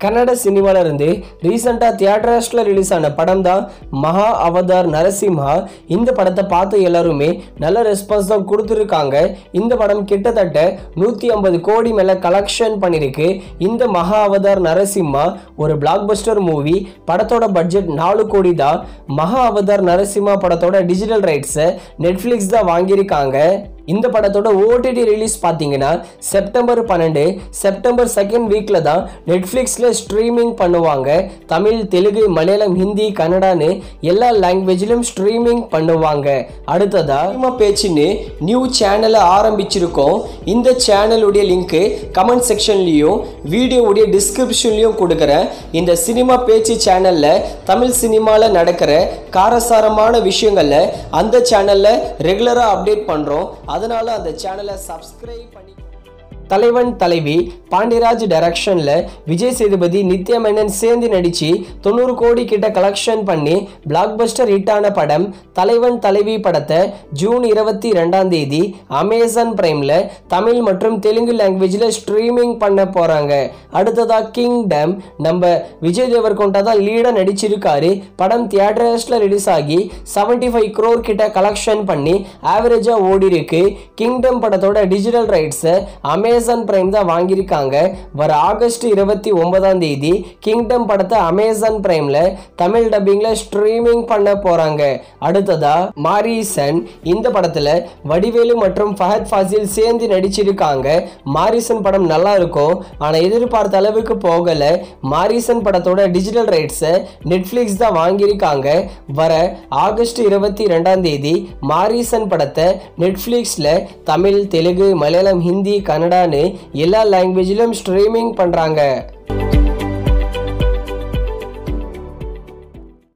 கன்னட சினிமால இருந்து ரீசெண்டா தியேட்டர்ஸ்ல ரிலீஸ் ஆன படம் தான் மகா அவதார் நரசிம்ஹா. இந்த படத்தை பார்த்து எல்லாருமே நல்ல ரெஸ்பான்ஸ் தான் கொடுத்துருக்காங்க. இந்த படம் கிட்டத்தட்ட 150 கோடி மேல கலெக்ஷன் பண்ணிருக்கு. இந்த மகா அவதார் நரசிம்ஹா ஒரு பிளாக் பஸ்டர் மூவி. படத்தோட பட்ஜெட் 4 கோடி தான். மகா அவதார் நரசிம்ஹா படத்தோட டிஜிட்டல் ரைட்ஸை நெட்ஃபிளிக்ஸ் தான் வாங்கியிருக்காங்க. இந்த படத்தோட ஓடிடி ரிலீஸ் பார்த்தீங்கன்னா செப்டம்பர் 12 செப்டம்பர் 2nd வீக்ல தான் நெட்ஃபிளிக்ஸ்ல ஸ்ட்ரீமிங் பண்ணுவாங்க. தமிழ், தெலுங்கு, மலையாளம், ஹிந்தி, கன்னடான்னு எல்லா லாங்குவேஜிலும் ஸ்ட்ரீமிங் பண்ணுவாங்க. அடுத்ததா சினிமா பேச்சுன்னு நியூ சேனலை ஆரம்பிச்சிருக்கோம். இந்த சேனலுடைய லிங்க் கமெண்ட் செக்ஷன்லையும் வீடியோவுடைய டிஸ்கிரிப்ஷன்லையும் கொடுக்குறேன். இந்த சினிமா பேச்சு சேனல்ல தமிழ் சினிமாவில் நடக்கிற காரசாரமான விஷயங்களை அந்த சேனல்ல ரெகுலராக அப்டேட் பண்ணுறோம். அதனால அந்த சேனலை சப்ஸ்கிரைப் பண்ணி. தலைவன் தலைவி பாண்டியராஜ் டைரக்ஷன்ல விஜய் சேதுபதி, நித்யா மேனன் சேர்ந்து நடிச்சு 90 கோடி கிட்ட கலெக்ஷன் பண்ணி பிளாக் பஸ்டர் ஹிட் ஆன படம் தலைவன் தலைவி படத்தை ஜூன் 22ஆம் தேதி அமேசான் பிரைம்ல தமிழ் மற்றும் தெலுங்கு லாங்குவேஜ்ல ஸ்ட்ரீமிங் பண்ண போறாங்க. அடுத்ததா கிங்டம். நம்ம விஜய் தேவர்கொண்டா தான் லீடா நடிச்சிருக்காரு. படம் தியேட்டர்ஸ்ல ரிலீஸ் ஆகி 75 crore கிட்ட கலெக்ஷன் பண்ணி ஆவரேஜா ஓடி இருக்கு. கிங்டம் படத்தோட டிஜிட்டல் ரைட்ஸை அமேசான் பிரைம் தான் வாங்கியிருக்காங்க. வர ஆகஸ்ட் 29ஆம் தேதி கிங்டம் படத்தை அமேசான் பிரைம்ல தமிழ் டப்பிங்ல ஸ்ட்ரீமிங் பண்ண போறாங்க. அடுத்ததா மாரிசன். இந்த படத்துல வடிவேலு மற்றும் ஃபஹத் ஃபாசில் சேர்ந்து நடிச்சிருக்காங்க. மாரிசன் படம் நல்லா இருக்கும், ஆனா எதிர்பார்த்த அளவுக்கு போகல. மாரிசன் படத்தோட டிஜிட்டல் ரைட்ஸை நெட்ஃபிளிக்ஸ் தான் வாங்கியிருக்காங்க. வர ஆகஸ்ட் 22ஆம் தேதி மாரிசன் படத்தை நெட்ஃபிளிக்ஸ்ல தமிழ், தெலுங்கு, மலையாளம், ஹிந்தி, கன்னடா எல்லா லாங்குவேஜிலும் ஸ்ட்ரீமிங் பண்றாங்க.